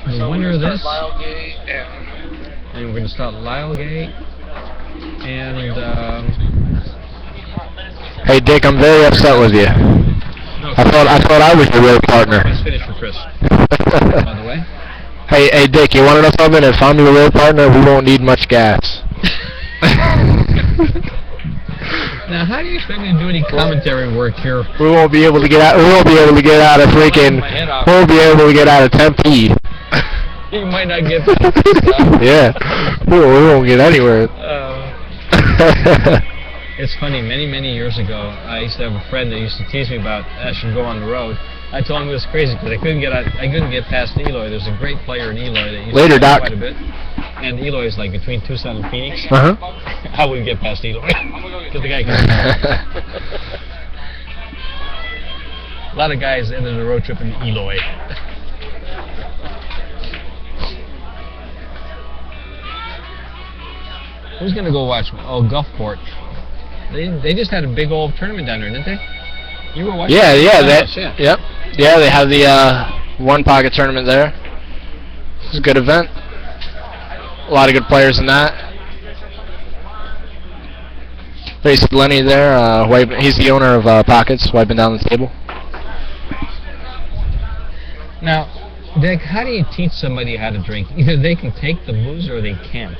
the winner of this, and we're going to start Lyle Gay, and Hey Dick, I'm very upset with you. no, I thought I was your real partner. let's finish for Chris. By the way. Hey Dick, you want to know something? If I'm your real partner, we won't need much gas. Now, how do you expect me to do any commentary work here? We won't be able to get out. We won't be able to get out of freaking. We won't be able to get out of Tempe. You might not get. Yeah, we won't get anywhere. It's funny. Many years ago, I used to have a friend that used to tease me about I should go on the road. I told him it was crazy because I couldn't get past Eloy. There's a great player in Eloy that used to play quite a bit. And Eloy is like between Tucson and Phoenix. I wouldn't get past Eloy because the guy can. A lot of guys ended the road trip in Eloy. Who's gonna go watch? Oh, Gulfport. They just had a big old tournament down there, didn't they? You were watching? Yeah. Yep. Yeah, they have the one pocket tournament there. It's a good event. A lot of good players in that. Faced Lenny there. He's the owner of Pockets, wiping down the table. Now, Dick, how do you teach somebody how to drink? Either they can take the booze or they can't.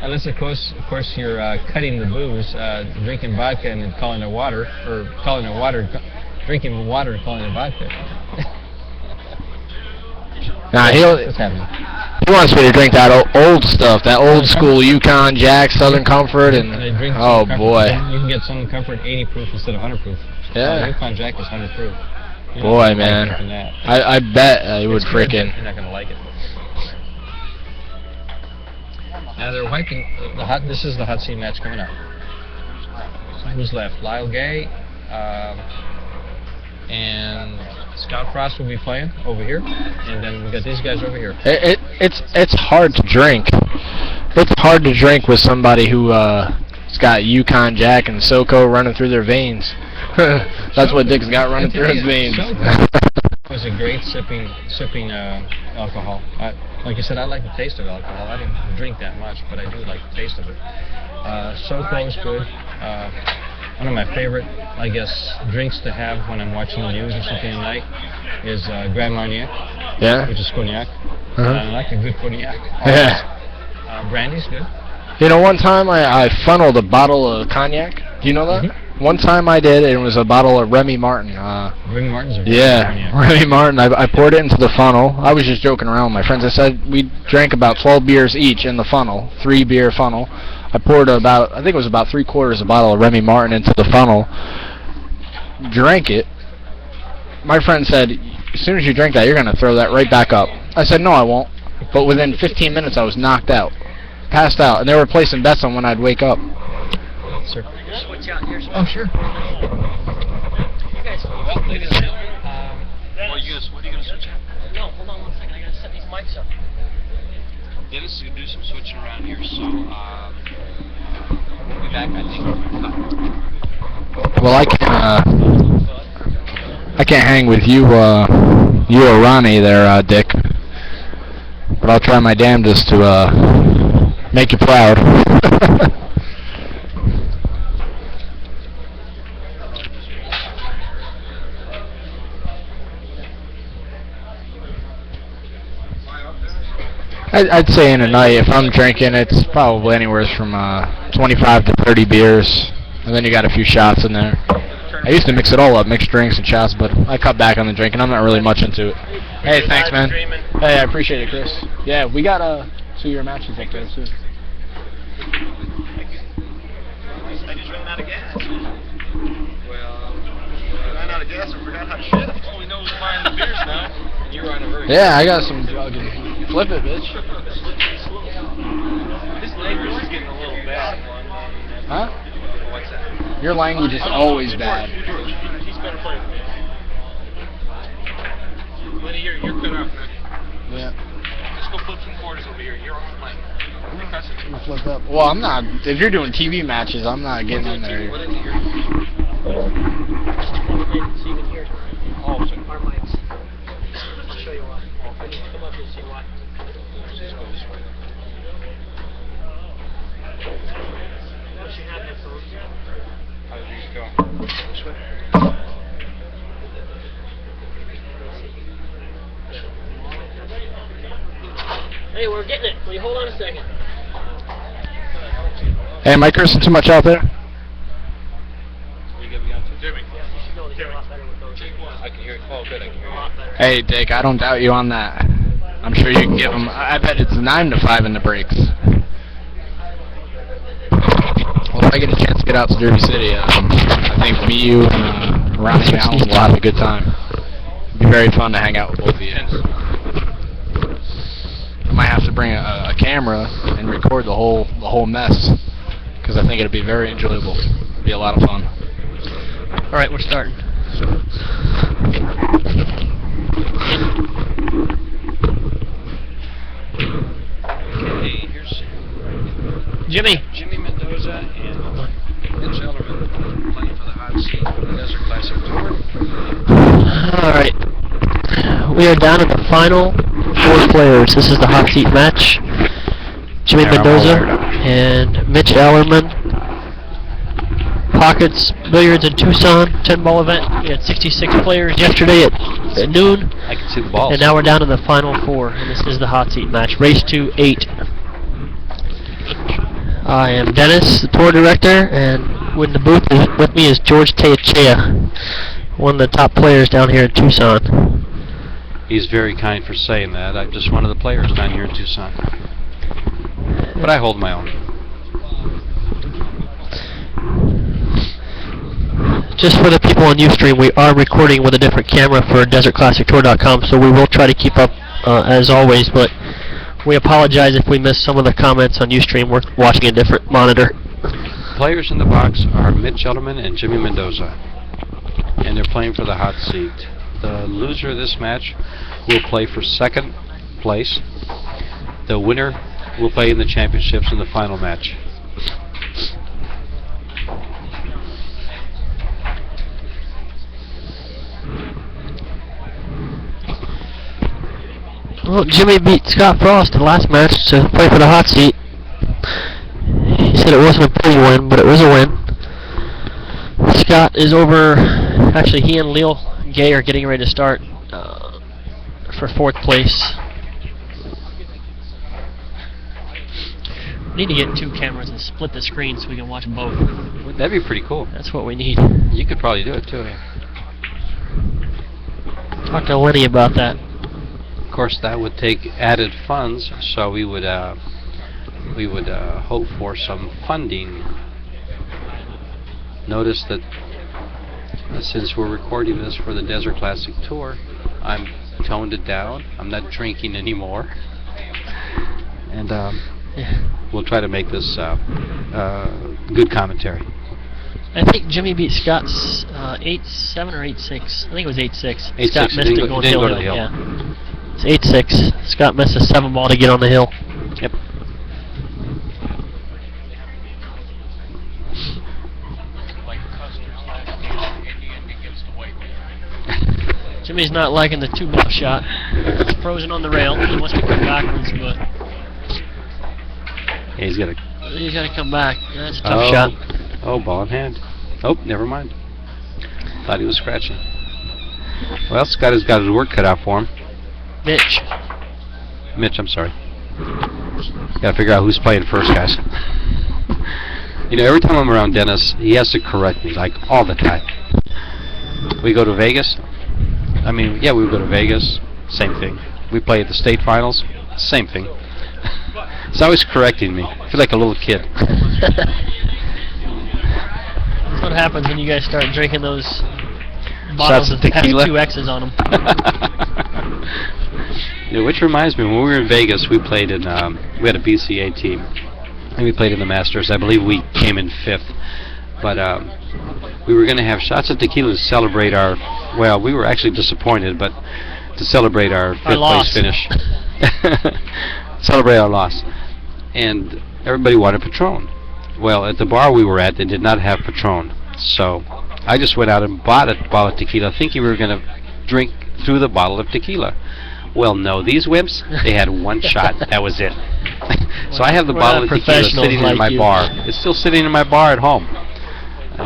Unless, of course, you're cutting the booze, drinking vodka and calling it water, or calling it water, drinking water and calling it vodka. Nah, What's happening? He wants me to drink that old stuff, that old school Yukon Jack, Southern Comfort, and oh boy. You can get Southern Comfort 80 proof instead of 100 proof. Yeah. Yukon Jack is 100 proof. Boy, man, I bet I would freaking. You're not gonna like it. Now they're wiping the hot. This is the hot seat match coming up. Who's left? Lyle Gay, and Scott Frost will be playing over here, and then we got these guys over here. It's hard to drink. It's hard to drink with somebody who has got Yukon Jack and SoCo running through their veins. That's what Dick's got running through his veins. Was a great sipping alcohol. Like I said, I like the taste of alcohol. I don't drink that much, but I do like the taste of it. SoCo is good. One of my favorite, I guess, drinks to have when I'm watching the news or something at night is Grand Marnier, which is cognac. I like a good cognac. Yeah. Brandy's good. You know, one time I funneled a bottle of cognac. Do you know that? Mm-hmm. One time I did, and it was a bottle of Remy Martin. Remy Martin's a Remy Martin. I poured it into the funnel. I was just joking around with my friends. I said we drank about 12 beers each in the funnel, 3-beer funnel. I poured I think it was about 3/4 a bottle of Remy Martin into the funnel. Drank it. My friend said, as soon as you drink that, you're going to throw that right back up. I said, no, I won't. But within 15 minutes, I was knocked out. Passed out. And they were placing bets on when I'd wake up. Sir. Switch out here. Oh, sure. You guys, Well, ladies and gentlemen, what are you gonna switch out? No, hold on 1 second. I gotta set these mics up. Dennis is gonna do some switching around here, so we'll be back, I think. Well, I can't hang with you or Ronnie there, Dick. But I'll try my damnedest to make you proud. I'd say in a night, if I'm drinking, it's probably anywhere from 25 to 30 beers, and then you got a few shots in there. I used to mix it all up, mix drinks and shots, but I cut back on the drinking. I'm not really much into it. Hey, thanks, man. Hey, I appreciate it, Chris. Yeah, we got 2-year matches up there, too. I just ran out of gas. Well, I ran out of gas and forgot how to shift. All we know is buying the beers now. And you're on a very I got some jugging. Flip it, bitch. This language is getting a little bad. Huh? What's that? Your language is always bad. He's better player than me. Lenny, you're cut off, man. Yeah. Let's go flip some quarters over here. You're on lane. Flip up. Well, I'm not. If you're doing TV matches, I'm not getting in there. So you can hear our mics. I'll show you why. Come up and see what. Just go this way. What you have headphones? How do these go? This way? Hey, we're getting it. Will you hold on a second? Hey, am I cursing too much out there? You get me on to Jimmy. Yeah, you should know they hear a lot better with those. I can hear it. Oh, good. I can hear A lot you. better. Hey, Dick, I don't doubt you on that. I'm sure you can give them. I bet it's 9 to 5 in the breaks. Well, if I get a chance to get out to Derby City, I think me, you, and Ronnie Allen will have a good time. It'd be very fun to hang out with both of you. I might have to bring a camera and record the whole mess, because I think it'd be very enjoyable. It'd be a lot of fun. All right, we're starting. Okay, here's Jimmy. Jimmy Mendoza and Mitch Ellerman playing for the hot seat for the Desert Classic Tour. All right. We are down to the final 4 players. This is the hot seat match. Jimmy Mendoza and Mitch Ellerman. Pockets Billiards in Tucson, 10-ball event. We had 66 players yesterday at noon. I can see the balls. And now we're down to the final 4, and this is the hot seat match. Race to 8. I am Dennis, the tour director, and with the booth with me is George Teachea, one of the top players down here in Tucson. He's very kind for saying that. I'm just one of the players down here in Tucson. But I hold my own. Just for the people on Ustream, we are recording with a different camera for DesertClassicTour.com, so we will try to keep up as always, but we apologize if we missed some of the comments on Ustream. We're watching a different monitor. Players in the box are Mitch Ellerman and Jimmy Mendoza, and they're playing for the hot seat. The loser of this match will play for second place. The winner will play in the championships in the final match. Well, Jimmy beat Scott Frost in the last match to play for the hot seat. He said it wasn't a big win, but it was a win. Scott is over. Actually, he and Leo Gay are getting ready to start for 4th place. We need to get 2 cameras and split the screen so we can watch both. That'd be pretty cool. That's what we need. You could probably do it too. Talk to Lenny about that. Of course, that would take added funds, so we would hope for some funding. Notice that since we're recording this for the Desert Classic Tour, I'm toned it down. I'm not drinking anymore, and we'll try to make this good commentary. I think Jimmy beat Scott's 8-7 or 8-6. I think it was 8-6. 8-6. Scott missed it Didn't going go to hill. the hill. Yeah. It's 8-6. Scott missed a 7-ball to get on the hill. Yep. Jimmy's not liking the 2-ball shot. It's frozen on the rail. He wants to come backwards, but Yeah, he's got to come back. That's a tough shot. Oh, ball in hand. Oh, never mind. Thought he was scratching. Well, Scott has got his work cut out for him. Mitch. Mitch, I'm sorry. Gotta figure out who's playing first, guys. You know, every time I'm around Dennis, he has to correct me, like, all the time. We go to Vegas. We go to Vegas. Same thing. We play at the state finals. Same thing. He's always correcting me. I feel like a little kid. That's what happens when you guys start drinking those bottles Shots of that have tequila. 2 X's on them. Which reminds me, when we were in Vegas, we played in, we had a BCA team, and we played in the Masters. I believe we came in 5th, but we were going to have shots of tequila to celebrate our, well, we were actually disappointed, but to celebrate our 5th place finish. Celebrate our loss. And everybody wanted Patron. Well, at the bar we were at, they did not have Patron. So I just went out and bought a bottle of tequila thinking we were going to drink through the bottle of tequila. Well, no, these wimps, they had one shot. That was it. So I have the We're bottle not of tequila professionals sitting in like my you. bar. It's still sitting in my bar at home,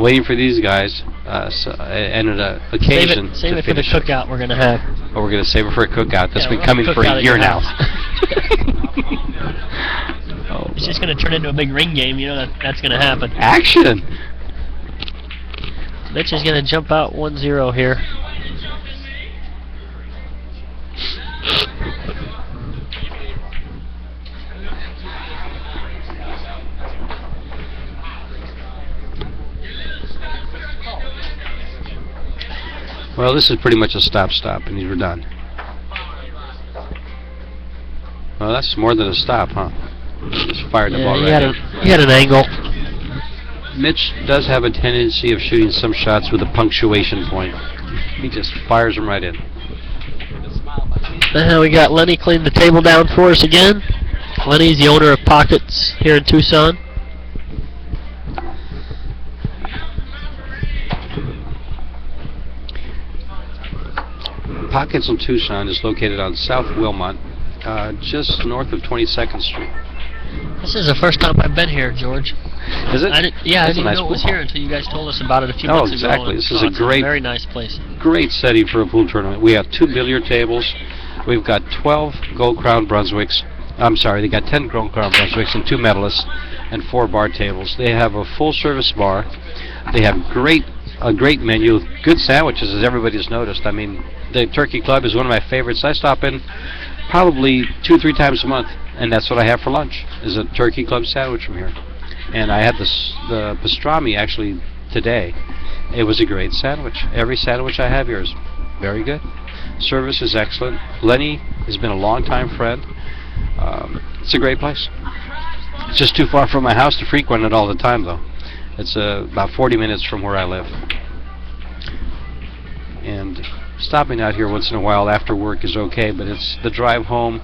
waiting for these guys. And an occasion Save to it for the finish. cookout we're going to have. Oh, we're going to save it for a cookout that's Yeah, been we're coming gonna for cook out a at year your now. Oh, It's just going to turn into a big ring game. You know that's going to happen. action! Mitch is going to jump out 1-0 here. Well, this is pretty much a stop, and we're done. Well, that's more than a stop, huh? Just fired the ball he right in. he had an angle. Mitch does have a tendency of shooting some shots with a punctuation point. He just fires them right in. Now we got Lenny clean the table down for us again. Lenny's the owner of Pockets here in Tucson. Pockets in Tucson is located on South Wilmot, just north of 22nd Street. This is the first time I've been here, George. Is it? I didn't That's a even nice know it was pool. here until you guys told us about it a few Oh, months ago. exactly. and This is a it's great- very nice place. Great setting for a pool tournament. We have 2 billiard tables. We've got 12 Gold Crown Brunswicks. I'm sorry, they got 10 Gold Crown Brunswicks and 2 medalists and 4 bar tables. They have a full-service bar. They have a great menu, good sandwiches, as everybody's noticed. I mean, the Turkey Club is one of my favorites. I stop in probably 2-3 times a month, and that's what I have for lunch, is a Turkey Club sandwich from here. And I had the pastrami actually today. It was a great sandwich. Every sandwich I have here is very good. Service is excellent. Lenny has been a long-time friend. It's a great place. It's just too far from my house to frequent it all the time, though. It's about 40 minutes from where I live. And stopping out here once in a while after work is okay, but it's the drive home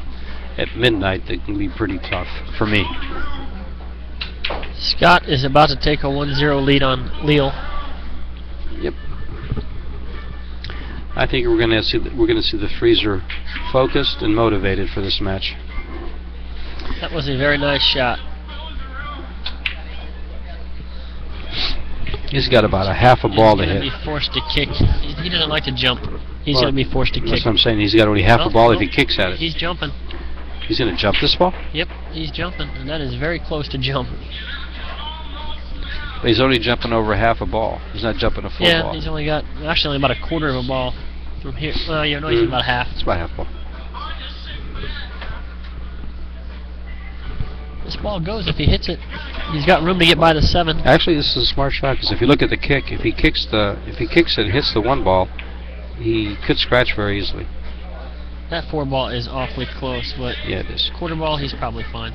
at midnight that can be pretty tough for me. Scott is about to take a 1-0 lead on Leal. Yep. I think we're going to see the freezer focused and motivated for this match. That was a very nice shot. He's got about a half a ball to He's hit. going to be forced to kick. He doesn't like to jump. He's Well, going to be forced to kick. That's what I'm saying. He's got only half a Well, ball if no, he kicks at it. He's jumping. He's going to jump this ball? Yep, he's jumping, and that is very close to jump. But he's only jumping over half a ball. He's not jumping a full Yeah, ball. he's only got actually about a quarter of a ball from here. Well, you know, he's about half. It's about half ball. This ball goes if he hits it. He's got room to get by the 7. Actually, this is a smart shot because if you look at the kick, if he kicks it and hits the 1 ball, he could scratch very easily. That 4 ball is awfully close, but Yeah, it is. quarter ball, he's probably fine.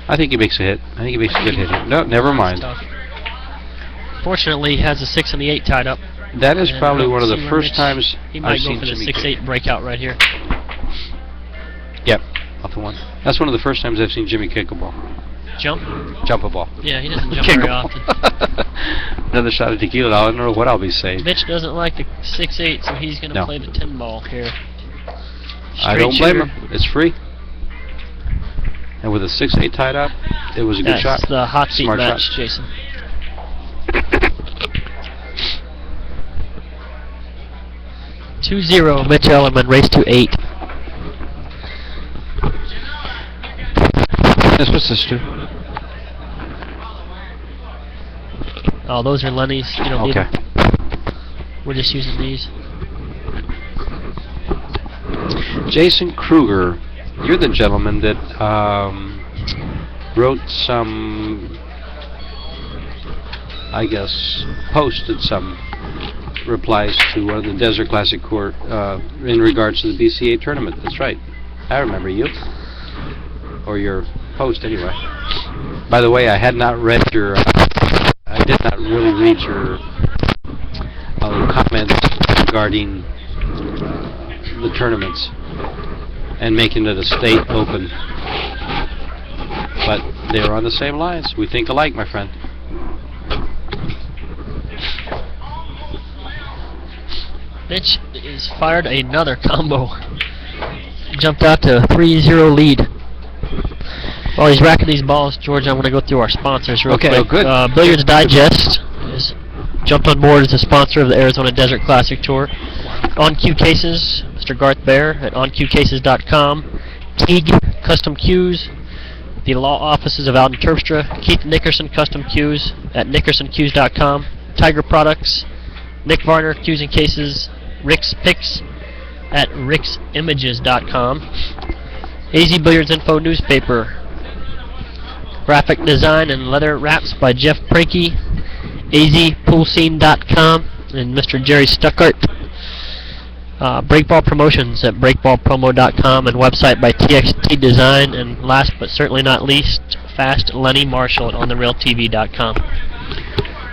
I think he makes a hit. I think he makes a good hit here. No, never mind. Tough. Fortunately, he has the 6 and the 8 tied up. That is And probably one of the see where first Mitch- times he I've might go seen for the Jimmy 6-8 breakout right here. Yep, off the 1. That's one of the first times I've seen Jimmy kick a ball. Jump? Jump a ball. Yeah, he doesn't jump Kick very a ball. often. Another shot of tequila. I don't know what I'll be saying. Mitch doesn't like the 6-8, so he's going to No. play the 10 ball here. I don't Straight blame shooter. him. It's free. And with a 6-8 tied up, it was a good shot. That's the hot seat Smart match, shot. Jason. Mitch Ellerman, race to 8. Yes, what's this do? Oh, those are Lenny's. You don't need Okay. them. We're just using these. Jason Kruger, you're the gentleman that wrote some, I guess, posted some replies to one of the Desert Classic Court in regards to the BCA tournament. That's right. I remember you. Or your post, anyway. By the way, I had not read your, I did not really read your comments regarding the tournaments and making it a state open. But they were on the same lines. We think alike, my friend. Mitch is fired another combo. jumped out to a 3-0 lead. While he's racking these balls, George, I'm going to go through our sponsors real quick. Oh, good. Billiards Digest is jumped on board as a sponsor of the Arizona Desert Classic Tour. On Cue Cases, Mr. Garth Bear at oncuecases.com. Teague Custom Cues, the law offices of Alden Terpstra. Keith Nickerson Custom Cues at nickersoncues.com. Tiger Products, Nick Varner Cues and Cases, Rick's Picks at ricksimages.com. AZ Billiards Info Newspaper, graphic design and leather wraps by Jeff Pranke, azpoolscene.com, and Mr. Jerry Stuckart. Breakball Promotions at breakballpromo.com and website by TXT Design, and last but certainly not least, Fast Lenny Marshall at ontherealtv.com.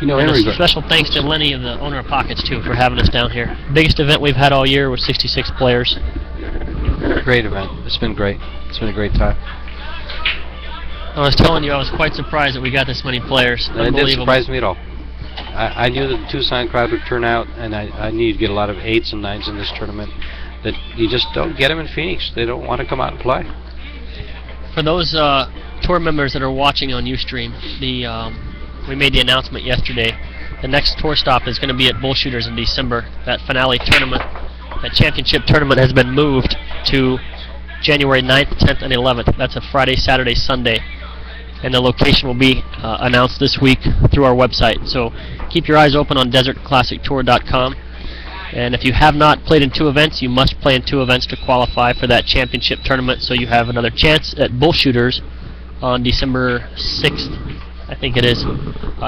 You know, And a special thanks to Lenny, the owner of Pockets, too, for having us down here. Biggest event we've had all year with 66 players. great event. It's been great. It's been a great time. I was telling you, I was quite surprised that we got this many players. It didn't Unbelievable. surprise me at all. I knew that the Tucson crowd would turn out, and I knew you'd get a lot of 8s and 9s in this tournament. That you just don't get them in Phoenix. They don't want to come out and play. For those tour members that are watching on Ustream, we made the announcement yesterday. The next tour stop is going to be at Bullshooters in December. That finale tournament, that championship tournament, has been moved to January 9th, 10th, and 11th. That's a Friday, Saturday, Sunday. And the location will be announced this week through our website. So keep your eyes open on desertclassictour.com. And if you have not played in 2 events, you must play in 2 events to qualify for that championship tournament. So you have another chance at Bullshooters on December 6th, I think it is,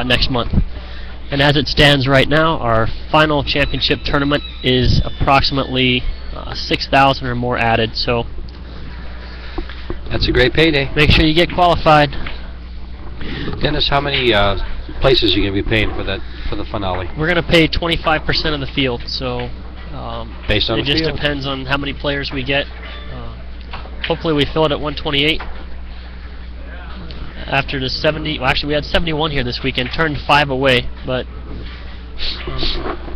next month. And as it stands right now, our final championship tournament is approximately 6,000 or more added. So That's a great payday. make sure you get qualified. Dennis, how many places are you going to be paying for the finale? We're going to pay 25% of the field, so Based on it the just field? depends on how many players we get. Hopefully we fill it at 128. After the 70, well, actually we had 71 here this weekend, turned 5 away, but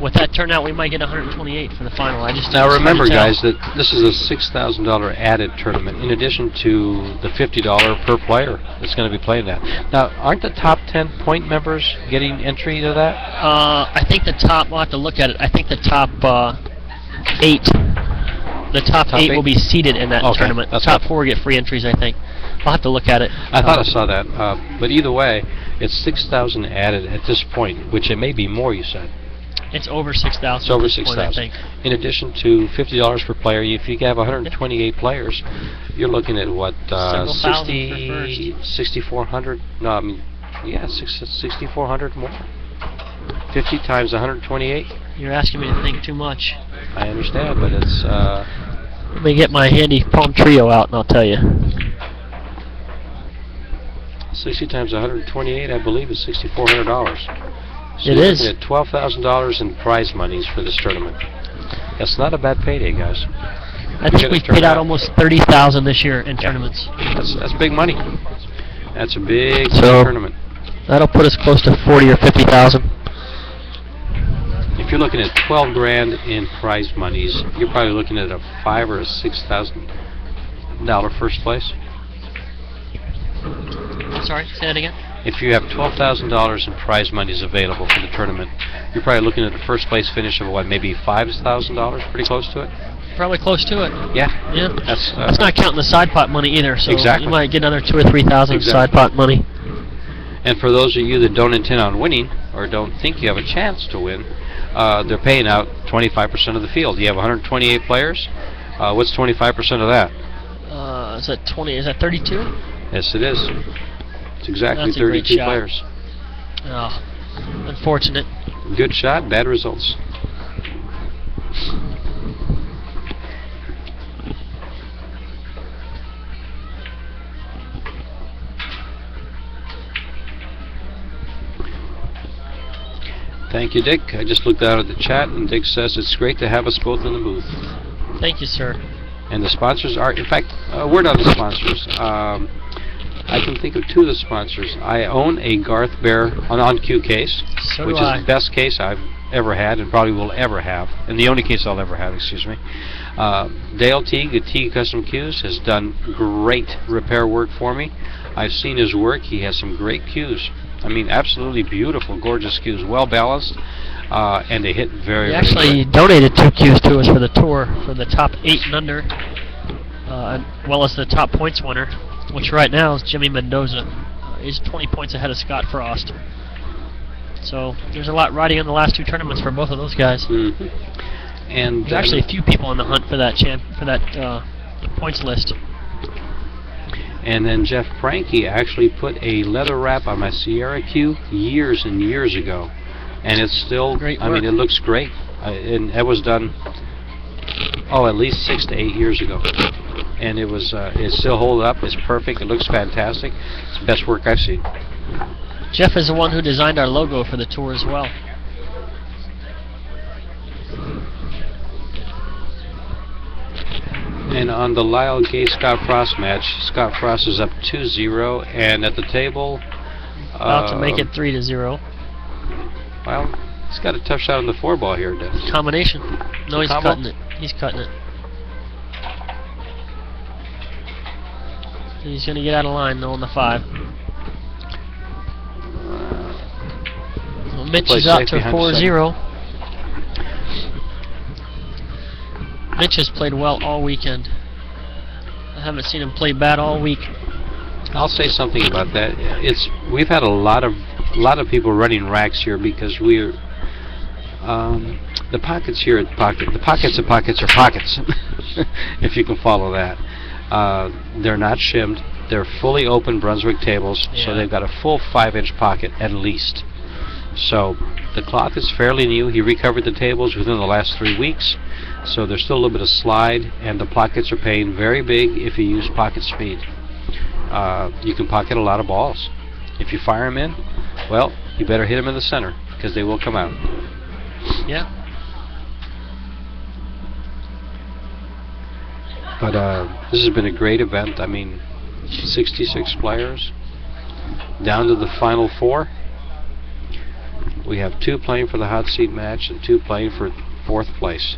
with that turnout we might get 128 for the final. Now remember, it's hard to tell. guys, that this is a $6,000 added tournament in addition to the $50 per player that's going to be playing that. Now, aren't the top 10 point members getting entry to that? I think the top, we'll have to look at it, I think the top 8, the top 8 will be seated in that Okay, tournament. that's Top good. 4 get free entries, I think. I'll have to look at it. I thought I saw that, but either way, it's 6,000 added at this point, which it may be more. You said It's over 6,000. it's over at this point, I 6,000. think. In addition to $50 per player, if you have 128 players, you're looking at what Several thousand for first. 6,400? No, I mean, yeah, 6,400 more. 50 times 128. You're asking me to think too much. I understand, but it's Let me get my handy Palm Trio out and I'll tell you. 60 times 128. I believe is $6,400. So It you're is. looking at $12,000 in prize monies for this tournament. That's not a bad payday, guys. I think we've paid out almost 30,000 this year in tournaments. That's big money. That's a big So- tournament. That'll put us close to 40 or 50,000. If you're looking at 12 grand in prize monies, you're probably looking at a $5,000 or a $6,000 first place. Sorry, say that again. If you have $12,000 in prize monies available for the tournament, you're probably looking at the first place finish of what, maybe $5,000, pretty close to it. Probably close to it. Yeah. Yeah. That's That's not counting the side pot money either, so Exactly. you might get another 2,000 or 3,000 Exactly. side pot money. And for those of you that don't intend on winning or don't think you have a chance to win, they're paying out 25% of the field. You have 128 players. What's 25% of that? Is that 20? Is that 32? Yes, it is. It's exactly That's a great 32 shot. players. Oh, unfortunate. Good shot, bad results. Thank you, Dick. I just looked out at the chat, and Dick says it's great to have us both in the booth. Thank you, sir. And the sponsors are, in fact, a word on the sponsors. I can think of 2 of the sponsors. I own a Garth Bear on-cue case, So which do is I. the best case I've ever had and probably will ever have, and the only case I'll ever have, excuse me. Dale Teague at Teague Custom Cues has done great repair work for me. I've seen his work. He has some great cues. I mean, absolutely beautiful, gorgeous cues, well balanced, and they hit very, He very actually good. donated 2 cues to us for the tour for the top 8 and under, as well as the top points winner, which right now is Jimmy Mendoza. He's 20 points ahead of Scott Frost. So there's a lot riding on the last 2 tournaments for both of those guys. Mm-hmm. And There's actually a few people in the hunt for that points list. And then Jeff Franke actually put a leather wrap on my Sierra Q years and years ago, and it's still. Great I mean, work. it looks great. And it was done. At least 6 to 8 years ago, and it still holds up. It's perfect. It looks fantastic. It's the best work I've seen. Jeff is the one who designed our logo for the tour as well. And on the Lyle Gay Scott Frost match, Scott Frost is up 2-0, and at the table, About to make it 3-0. Well, he's got a tough shot on the 4-ball here, Dennis. Combination. No, he's Combo? cutting it. He's cutting it. He's going to get out of line though on the 5. Well, Mitch Play is up safe to behind 4-0. Mitch has played well all weekend. I haven't seen him play bad all week. I'll say something about that. We've had a lot of people running racks here because we're the pockets here at pocket. The pockets of pockets are pockets, if you can follow that. They're not shimmed. They're fully open Brunswick tables, so they've got a full 5-inch pocket at least. So the cloth is fairly new. He recovered the tables within the last 3 weeks, so there's still a little bit of slide, and the pockets are paying very big if you use pocket speed. You can pocket a lot of balls. If you fire them in, well, you better hit them in the center because they will come out. Yeah. But this has been a great event. I mean, 66 players down to the final 4. We have 2 playing for the hot seat match and 2 playing for 4th place.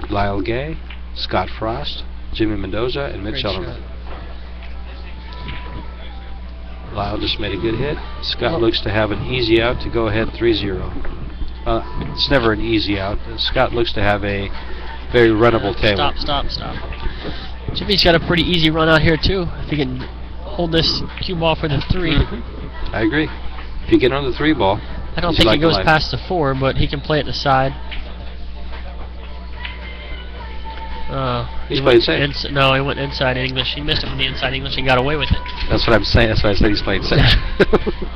Lyle Gay, Scott Frost, Jimmy Mendoza, and Mitch Great Ellerman. Lyle just made a good hit. Scott looks to have an easy out to go ahead 3-0. It's never an easy out. Scott looks to have a very runnable table. Stop. Jimmy's got a pretty easy run out here too. If he can hold this cue ball for the 3. I agree. If you get on the 3 ball, I don't he's think like he goes life. past the 4, but he can play at the side. He's playing safe. No, he went inside English. He missed it with the inside English and got away with it. That's what I'm saying. That's why I said he's playing safe.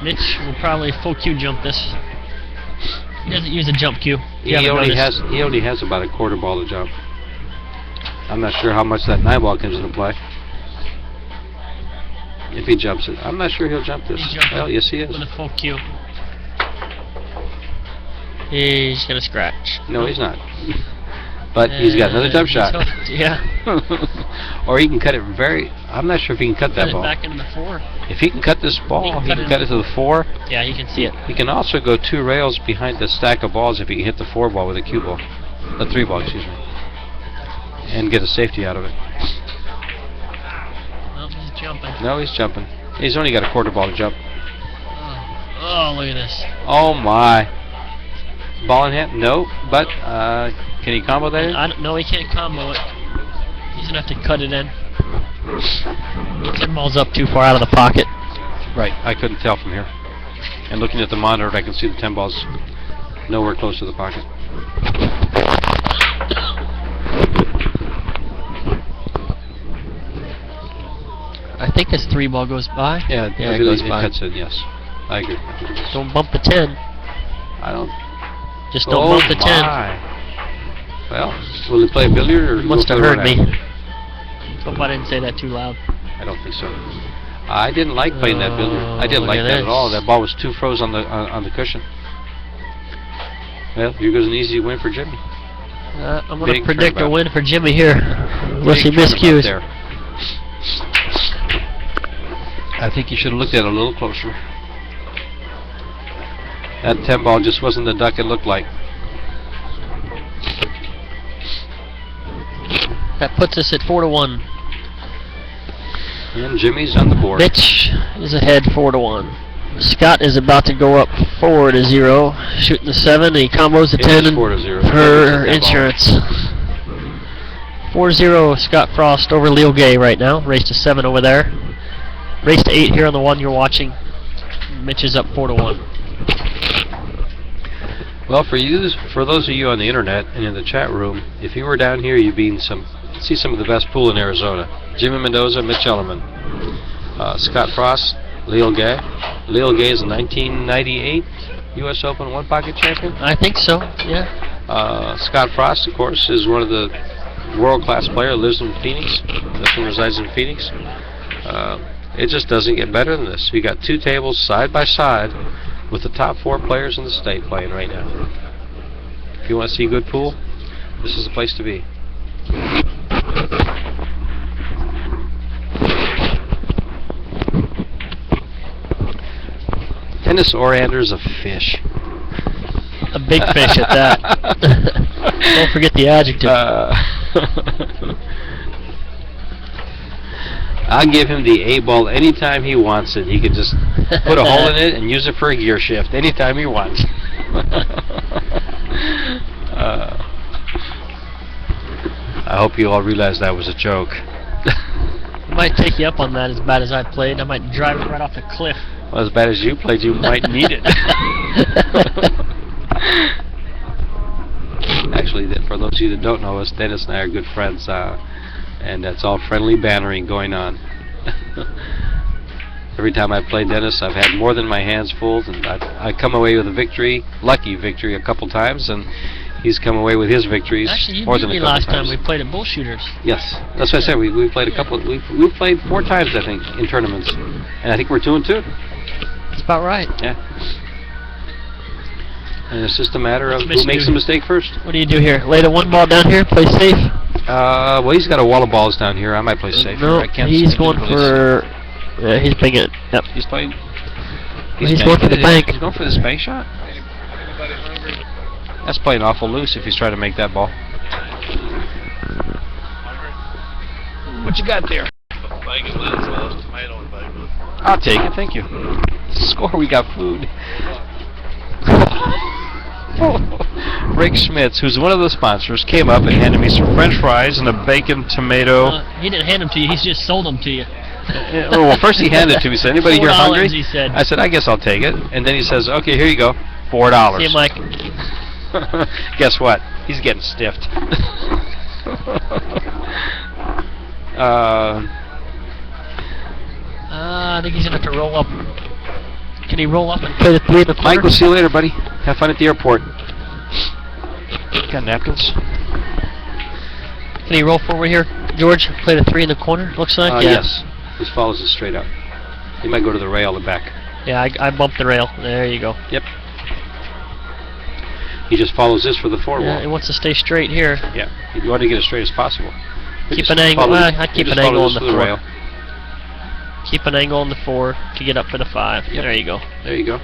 Mitch will probably full cue jump this. He doesn't use a jump cue. He only has about a quarter ball to jump. I'm not sure how much that 9 ball comes into play. If he jumps it, I'm not sure he'll jump this. Well, yes, he is. With a full cue. He's gonna scratch. No, he's not. But he's got another jump shot. Yeah. Or he can cut it I'm not sure if he can cut that Cut it ball. back into the 4. If he can cut this ball, he can cut it to the 4. Yeah, you can see it. He can also go 2 rails behind the stack of balls if he can hit the 4 ball with a cue ball. The 3 ball, excuse me. And get a safety out of it. Oh, he's jumping. No, he's jumping. He's only got a quarter ball to jump. Oh, look at this. Oh my. Ball in hand? No, but can he combo that in? I don't know, he can't combo it. He's gonna have to cut it in. 10 ball's up too far out of the pocket. Right, I couldn't tell from here. And looking at the monitor, I can see the 10 balls nowhere close to the pocket. I think this 3 ball goes by. Yeah, it really, goes it by. cuts in, yes. I agree. Don't bump the 10. I don't. Just don't bump the 10. My. Well, will he play billiard or He must will have he heard run me. out? Hope I didn't say that too loud. I don't think so. I didn't like playing that billiard. I didn't look like at that this. at all. That ball was too froze on the cushion. Well, here goes an easy win for Jimmy. I'm going to Big predict a turnabout. win for Jimmy here. Unless he Big turnabout miscues. there. I think you should have looked at it a little closer. That 10 ball just wasn't the duck it looked like. That puts us at 4-1. And Jimmy's on the board. Mitch is ahead 4-1. Scott is about to go up 4-0, shooting the 7. He combos the It 10 is 4-0. for insurance. 4-0 Scott Frost over Leo Gay right now. Race to 7 over there. Race to 8 here on the one you're watching. Mitch is up 4-1. Well, for those of you on the internet and in the chat room, if you were down here, you'd see some of the best pool in Arizona. Jimmy Mendoza, Mitch Ellerman, Scott Frost, Leo Gay. Leo Gay is a 1998 U.S. Open one-pocket champion. I think so, yeah. Scott Frost, of course, is one of the world-class players. Lives in Phoenix. Resides in Phoenix. It just doesn't get better than this. You got two tables side by side with the top 4 players in the state playing right now. If you want to see good pool, this is the place to be. Tennis Oriander's a fish. A big fish at that. Don't forget the adjective. I'll give him the A-ball anytime he wants it. He can just put a hole in it and use it for a gear shift anytime he wants. I hope you all realize that was a joke. I might take you up on that as bad as I played. I might drive it right off the cliff. Well, as bad as you played, you might need it. Actually, for those of you that don't know us, Dennis and I are good friends, and that's all friendly bantering going on. Every time I play Dennis, I've had more than my hands full, and I come away with a victory, lucky victory, a couple times, and he's come away with his victories. Actually, you more beat than me a couple last times. time we played at Bullshooters. Yes, that's what I said. We played a couple. We've played 4 times, I think, in tournaments, and I think we're 2-2. That's about right. Yeah. And it's just a matter of Mitch who makes the mistake first. What do you do here? Lay the 1 ball down here, play safe? Well, he's got a wall of balls down here. I might play safe. No, I can't he's going for... Yeah, he's pinging it. Yep. He's playing. He's going for the bank. He's going for this bank shot? That's playing awful loose if he's trying to make that ball. What you got there? I'll take it, thank you. Score, we got food. Rick Schmitz, who's one of the sponsors, came up and handed me some French fries and a bacon tomato. He didn't hand them to you, he's just sold them to you. Well, first he handed it to me. He said, anybody here hungry? He said. I said, I guess I'll take it. And then he says, okay, here you go, $4. See, Mike. Guess what? He's getting stiffed. I think he's going to have to roll up. Can he roll up and play the 3 in the corner? Mike, we'll see you later, buddy. Have fun at the airport. Got napkins? Can he roll forward here, George? Play the 3 in the corner, looks like? Yeah. Yes. Just follows it straight up. He might go to the rail and back. Yeah, I bumped the rail. There you go. Yep. He just follows this for the 4 Yeah, wall. he wants to stay straight here. Yeah. You want to get as straight as possible. Keep an angle. I'd keep an angle on the 4. Rail. Keep an angle on the 4 to get up for the 5. Yep. There you go. There you go.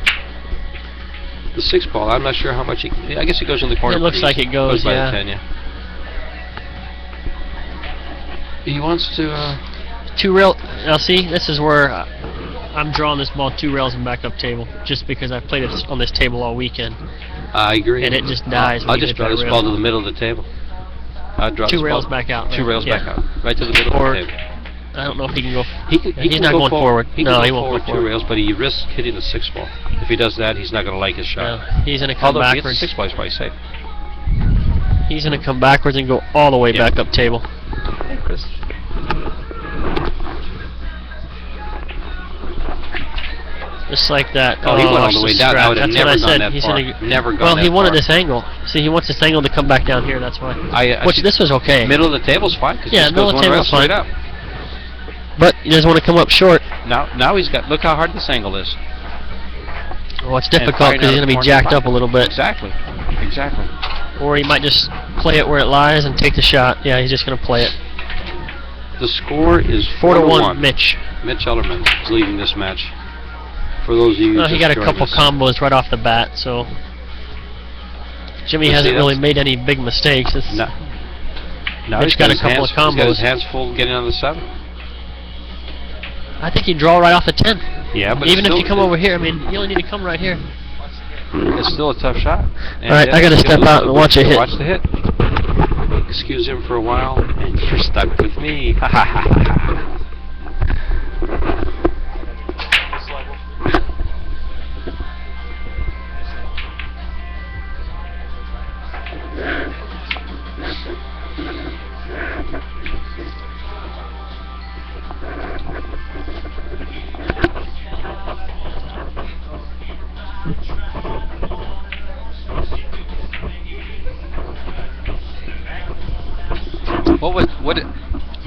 The 6 ball, I'm not sure how much I guess it goes in the corner. It looks like it goes, by yeah. the 10, yeah. He wants to, 2 rail. Now see, this is where I'm drawing this ball 2 rails and back up table, just because I've played it on this table all weekend. I agree. And it just dies. I'll just draw this ball to the middle of the table. I'll draw 2 rails back out. 2 rails yeah. back out. Right to the middle Or, of the table. I don't know if he can go. He's can not go going forward. He No, can he go won't forward go 2 forward. rails, but he risks hitting the 6 ball. If he does that, he's not going to like his shot. No, he's going to come Although if he backwards. hits the 6 ball, he's probably safe. He's going to come backwards and go all the way back up table. Hey, Chris. Just like that. Oh, he went all watch the way the down. I scratch. would have That's never what I gone said. that He's far. gonna, Never gone well, that he wanted far. this angle. See, he wants this angle to come back down here. That's why. I see. This was okay. Middle of the table's fine. Yeah, just middle goes of the one rail table's straight fine. up. But he doesn't want to come up short. Now he's got. Look how hard this angle is. Well, it's difficult because he's going to be jacked up a little bit. Exactly. Exactly. Or he might just play it where it lies and take the shot. Yeah, he's just going to play it. The score is 4-1. Mitch. Mitch Ellerman is leading this match. For those of you Well, who he just got a joined couple us. combos right off the bat, so Jimmy Let's hasn't see, really that's- made any big mistakes. It's Now Mitch got a couple of He's got his combos. hands full getting on the 7. I think he'd draw right off the 10. Yeah, but Even it's if you still- come over here, I mean, you only need to come right here. It's still a tough shot. And All right, I gotta Dennis step goes out to and the- watch a hit. Watch the hit. Excuse him for a while, and you're stuck with me. Ha ha ha ha.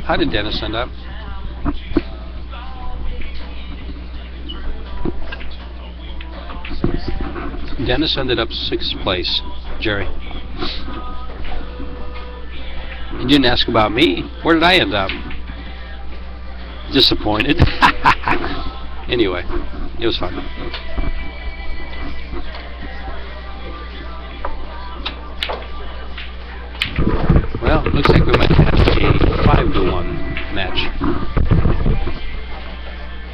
How did Dennis end up? Dennis ended up 6th place, Jerry. You didn't ask about me. Where did I end up? Disappointed. Anyway, it was fun. Well, looks like we might have a 5-1 match.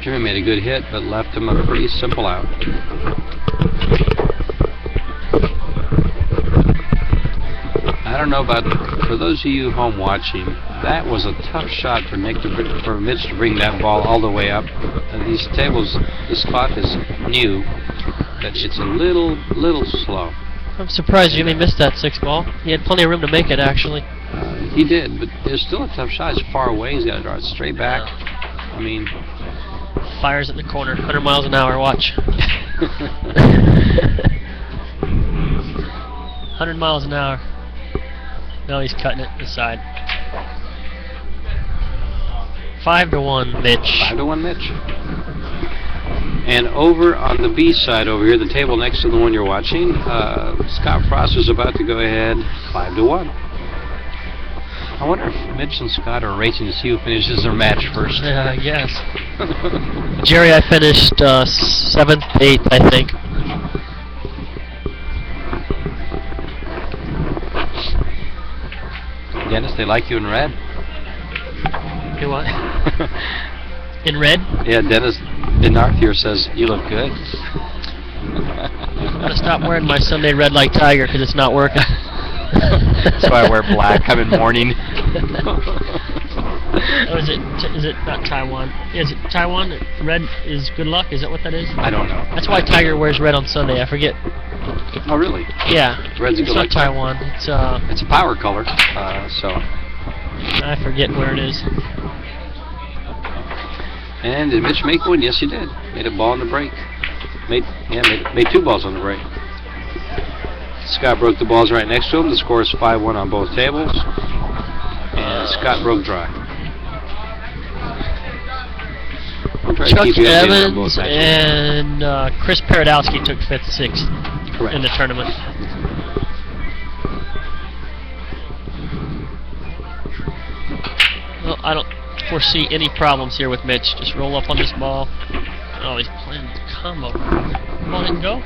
Jimmy made a good hit, but left him a pretty simple out. I don't know about, for those of you home watching, that was a tough shot for Mitch to bring that ball all the way up. These tables, this clock is new, that it's a little slow. I'm surprised Jimmy missed that 6 ball. He had plenty of room to make it, actually. He did, but it's still a tough shot. It's far away. He's got to draw it straight back. I mean, Fires in the corner, 100 miles an hour, watch. 100 miles an hour. No, he's cutting it aside. 5-1, Mitch. 5-1 Mitch. And over on the B side over here, the table next to the one you're watching, Scott Frost is about to go ahead 5-1. I wonder if Mitch and Scott are racing to see who finishes their match first. Yeah, I guess. Jerry, I finished 7th, 8th, I think. Dennis, they like you in red. You what? In red? Yeah, Dennis Benarth here says, you look good. I'm going to stop wearing my Sunday red like Tiger because it's not working. That's why I wear black. I'm in mourning. Oh, is it not Taiwan? Is it Taiwan? Red is good luck? Is that what that is? I don't know. That's why Tiger wears red on Sunday. I forget. Oh, really? Yeah. Red's a It's good not luck. Taiwan. It's It's a power color, so. I forget where it is. And did Mitch make one? Yes, he did. Made a ball on the break. Made 2 balls on the break. Scott broke the balls right next to him. The score is 5-1 on both tables. And Scott broke dry. We'll try to Chuck keep you updated on Evans both matches. and Chris Paradowski took 5th, 6th Correct. in the tournament. Well, I don't foresee any problems here with Mitch. Just roll up on this ball. Oh, he's playing the combo. Ball didn't go.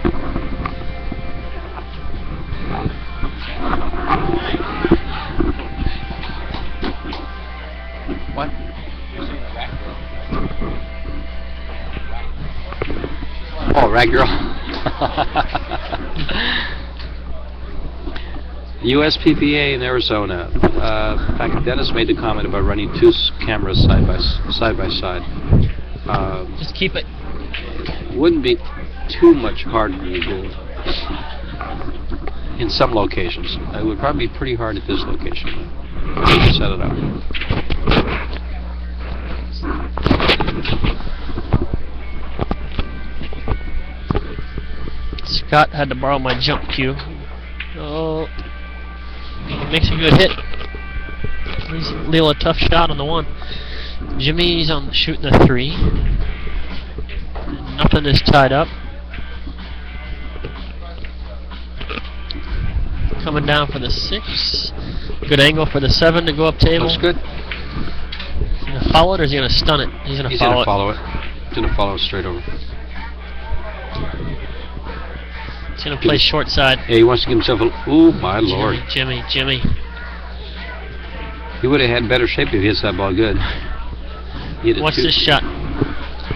What? Oh, rag girl. USPPA in Arizona. In fact, Dennis made the comment about running 2 cameras side by side. Just keep it. Wouldn't be too much harder to do in some locations. It would probably be pretty hard at this location. Set it up. Scott had to borrow my jump cue. Oh, he makes a good hit. He's Leo a tough shot on the 1. Jimmy's on shooting the 3. Nothing is tied up. Coming down for the 6. Good angle for the 7 to go up table. Looks good. Is he gonna follow it or is he gonna stun it? He's gonna follow it. He's gonna follow it straight over. He's gonna play short side. Yeah, he wants to give himself a. Ooh, my lord. Jimmy. He would have had better shape if he hits that ball good. He hit it What's two- this shot?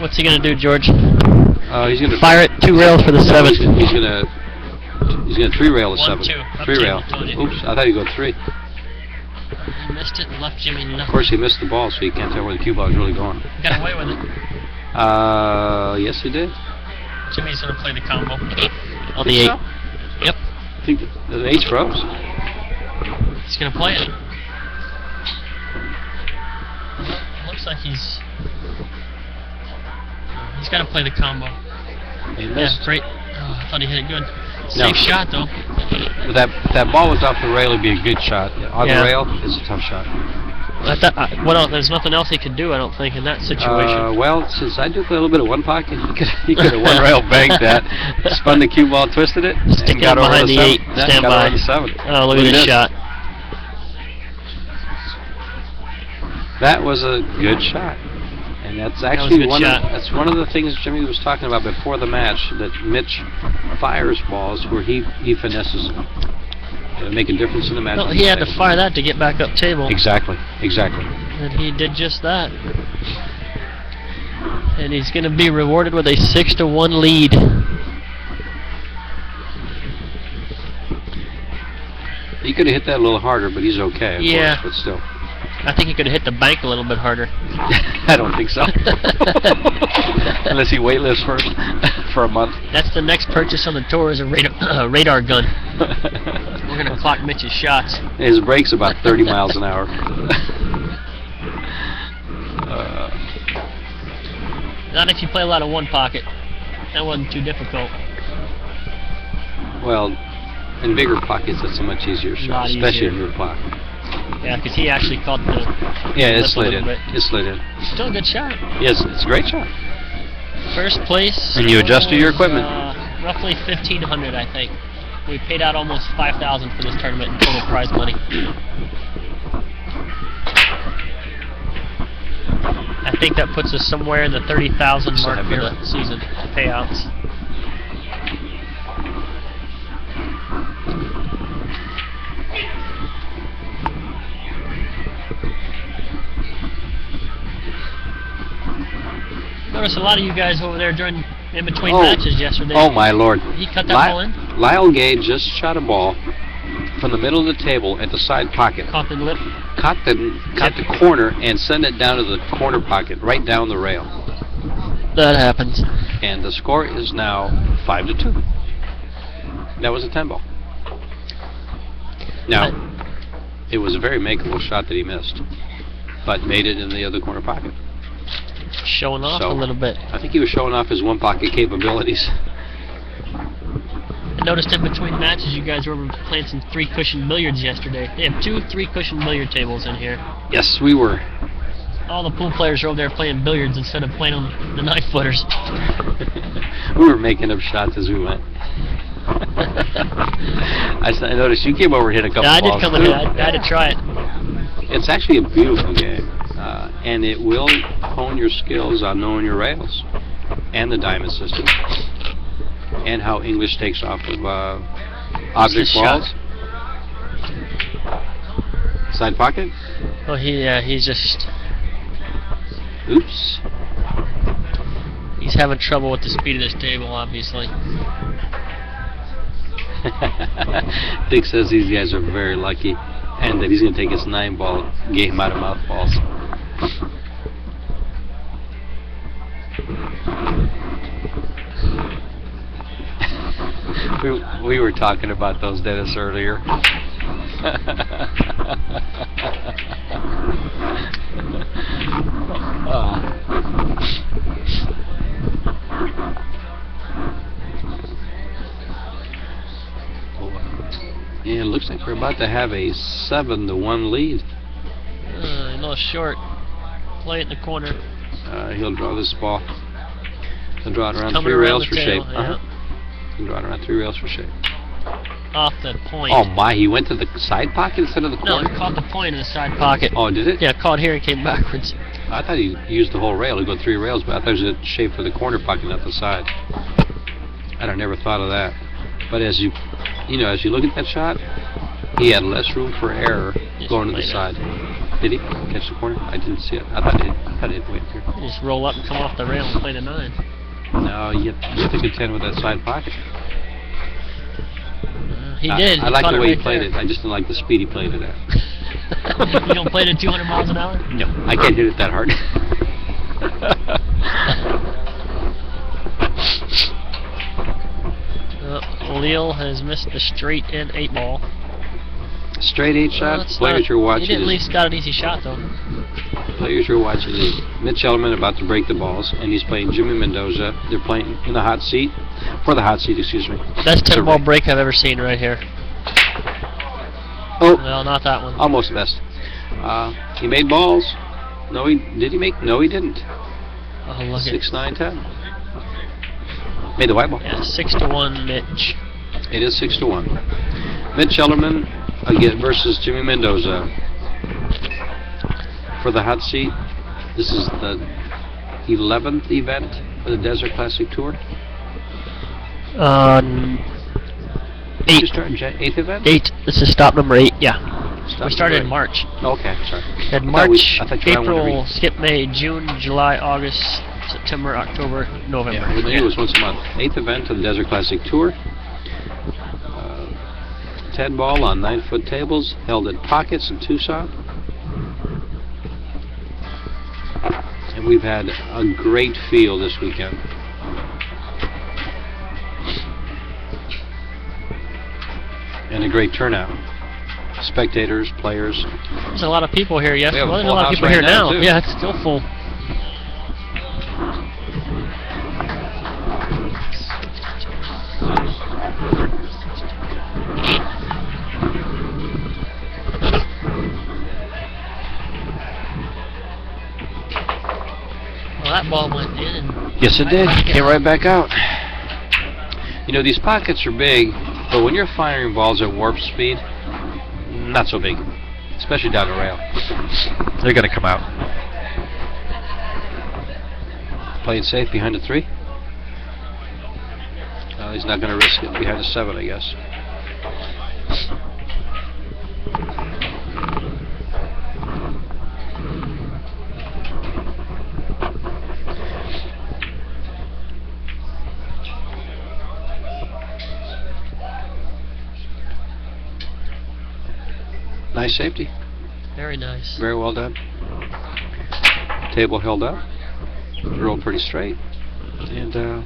What's he gonna do, George? He's gonna Fire it 2 rails for the 7. He's gonna 3 rail the 7. 1-2. Up 3 rail. table, told you. Oops, I thought he'd go 3. He missed it and left Jimmy Of nothing. course, he missed the ball, so you can't tell where the cue ball is really going. Got away with it. Yes, he did. Jimmy's gonna play the combo. On Think the 8. so? Yep. I think the 8's froze. He's gonna play it. Looks like he's gonna play the combo. He Yeah, missed. great. Oh, I thought he hit it good. No. Safe shot though. If that ball was off the rail, it'd be a good shot. On Yeah. the rail, it's a tough shot. What else? There's nothing else he could do, I don't think, in that situation. Well, since I do play a little bit of one pocket, he could have one rail banked that, spun the cue ball, twisted it, Stick and it got over behind the the 7. 8. Yeah, Stand got by. over the 7. Oh, look at He this missed. shot. That was a good shot. And that's was a actually good shot. that's one of the things Jimmy was talking about before the match, that Mitch fires balls where he finesses them. It'll make a difference in the match. No, he had to fire that to get back up table. Exactly. And he did just that. And he's going to be rewarded with a 6-1 lead. He could have hit that a little harder, but he's okay, of Yeah. course, but still. I think he could have hit the bank a little bit harder. I don't think so. Unless he weightlifts first for a month. That's the next purchase on the tour, is a radar gun. We're going to clock Mitch's shots. His brake's about 30 miles an hour. Not if you play a lot of one pocket. That wasn't too difficult. Well, in bigger pockets, it's a much easier shot, Lot especially easier. in your pocket. Yeah, because he actually caught the Yeah, lip it a slid little in. bit. It slid in. Still a good shot. Yes, it's a great shot. First place. And you adjusted your equipment. Roughly $1,500, I think. We paid out almost $5,000 for this tournament in total prize money. I think that puts us somewhere in the 30,000 So mark for heavier. the season payouts. Noticed a lot of you guys over there during in between matches yesterday. Oh my lord. He cut that ball in. Lyle Gay just shot a ball from the middle of the table at the side pocket. Caught the lip. Caught the corner and sent it down to the corner pocket, right down the rail. That happens. And the score is now 5-2. That was a 10 ball. Now, it was a very makeable shot that he missed, but made it in the other corner pocket. Showing off So, a little bit. I think he was showing off his one pocket capabilities. I noticed in between matches you guys were playing some 3-cushion billiards yesterday. They have 2 3-cushion billiard tables in here. Yes, we were. All the pool players are over there playing billiards instead of playing on the 9-footers. We were making up shots as we went. I noticed you came over and hit a couple Yeah, I balls did come too. in. I had to try it. It's actually a beautiful game, and it will hone your skills on knowing your rails and the diamond system and how English takes off of object shot? balls. Side pocket. Well, he's just Oops. he's having trouble with the speed of this table, obviously. Dick says these guys are very lucky, and that he's going to take his 9-ball game out of mouthballs. we were talking about those, Dennis, earlier. Yeah, it looks like we're about to have a 7-1 lead. A little short. Play it in the corner. He'll draw this ball. He'll draw it around Coming 3 around rails the for tail, shape. yeah. He'll draw it around 3 rails for shape. Off the point. Oh my, he went to the side pocket instead of the No, corner? he caught the point in the side pocket. Oh, did it? Yeah, caught here and came backwards. I thought he used the whole rail to go 3 rails, but I thought it was a shape for the corner pocket, not the side. I never thought of that. But as you look at that shot, he had less room for error Just going to the played side. Did he catch the corner? I didn't see it. I thought it hit way up here. You just roll up and come off the rail and play the 9. No, you have to contend with that side pocket. He did. I like caught the way right he played there. it. I just didn't like the speed he played it at. You don't play it at 200 miles an hour? No, I can't hit it that hard. Leal has missed the straight and 8 ball. Straight 8 shot. It's Players not- you're watching. He didn't is- leave Scott an easy shot, though. Players you're watching is Mitch Ellerman about to break the balls, and he's playing Jimmy Mendoza. They're playing in the hot seat, for the hot seat, excuse me. Best 10 So- ball break I've ever seen right here. Oh, No, not that one. almost best. He made balls. No, did he make? No, he didn't. Oh, look 6, 9, 10. Made the white ball. Yeah, 6-1, Mitch. It is 6-1. Mitch Ellerman again versus Jimmy Mendoza for the hot seat. This is the 11th event for the Desert Classic Tour. 8. You started 8th event? 8. This is stop number 8. Yeah. Stop We started in right. March. Okay, sorry. Had I thought March, I thought you were on one to April, read. skip May, June, July, August, September, October, November. Yeah, we knew it was once a month. 8th event of the Desert Classic Tour. 10 ball on 9-foot tables, held in pockets in Tucson. And we've had a great field this weekend. And a great turnout. Spectators, players. There's a lot of people here, yes. We have a Well, there's a full lot of house people right here now, now. too. Yeah, it's still full. Well, that ball went in. Yes, it Right did. back Came out. right back out. You know, these pockets are big, but when you're firing balls at warp speed, not so big, especially down the rail. They're going to come out. Playing safe behind the 3. He's not going to risk it behind the 7, I guess. Nice safety. Very nice. Very well done. Table held up. Rolled pretty straight. And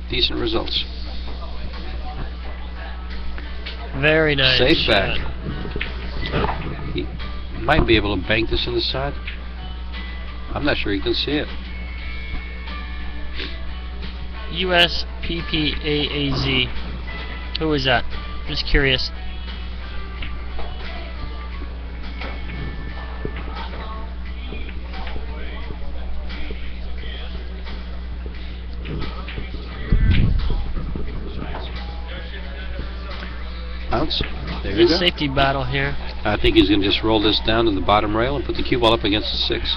decent results. Very nice. Safe shot. back. He might be able to bank this in the side. I'm not sure you can see it. USPPAAZ. Who is that? Just curious. Bounce. There you Good go. safety battle here. I think he's going to just roll this down to the bottom rail and put the cue ball up against the 6.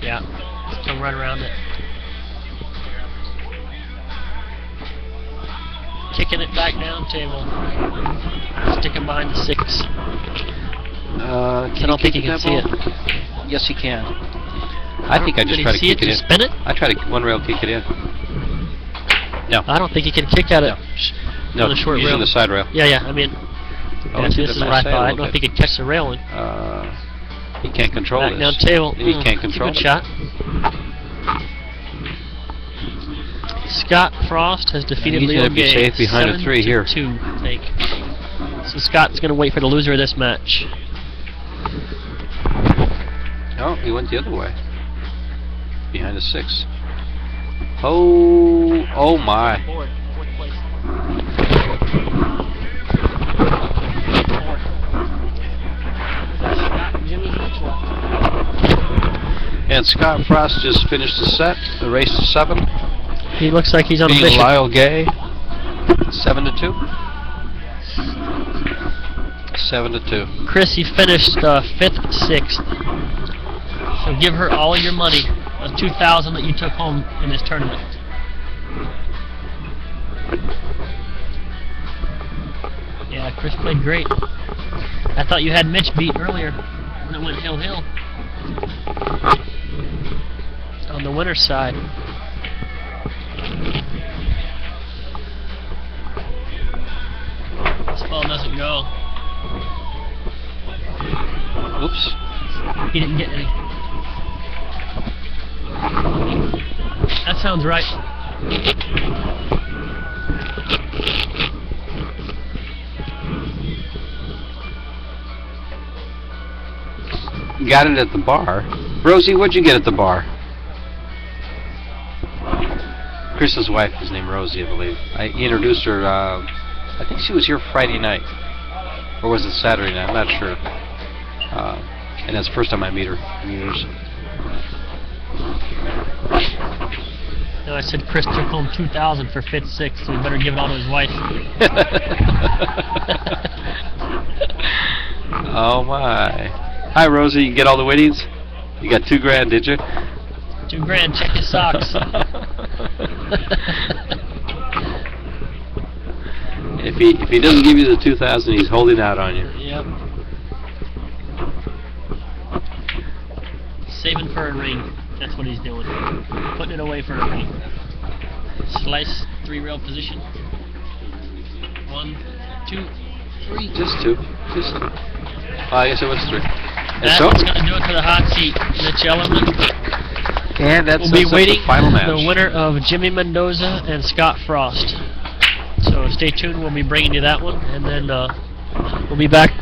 Yeah. Come right around it. Kicking it back down table. Sticking behind the 6. I don't think he can see it. Yes, he can. I think I just try to see kick it it in. spin it? I try to one rail kick it in. No. I don't think he can kick at it. No, on the short using rail. the side rail. Yeah, I mean, Oh, yeah, see, this is the what I sail, thought. I okay. don't think he could catch the railing. He can't control Back this. down table. He can't It's a control good it. shot. Scott Frost has defeated he's Leo gonna be Gay. safe behind a 3 here. 7-2, I think. So Scott's going to wait for the loser of this match. No, he went the other way. Behind the 6. Oh my. Fourth place. And Scott Frost just finished the set. The race to 7. He looks like he's on a Beating mission. Lyle Gay. 7-2. 7-2. Chris, he finished 5th, 6th. So give her all your money, the $2,000 that you took home in this tournament. Yeah, Chris played great. I thought you had Mitch beat earlier when it went hill. On the winner's side. This ball doesn't go. Oops. He didn't get any. That sounds right. Got it at the bar. Rosie, what'd you get at the bar? Chris's wife is named Rosie, I believe. I introduced her, I think she was here Friday night. Or was it Saturday night? I'm not sure. And that's the first time I meet her in years. No, I said Chris took home 2,000 for fifth, sixth, so he better give it all to his wife. Oh my. Hi Rosie, you get all the winnings? You got $2,000, did you? $2,000, check his socks. If he doesn't give you the 2,000, he's holding out on you. Yep. Saving for a ring. That's what he's doing. Putting it away for a ring. Slice 3-rail position. 1, 2, 3. Just 2. Just 2. I guess it was 3. That's what's going to do it for the hot seat. Mitch Ellerman. And that's We'll be waiting the final match. the winner of Jimmy Mendoza and Scott Frost. So stay tuned. We'll be bringing you that one, and then we'll be back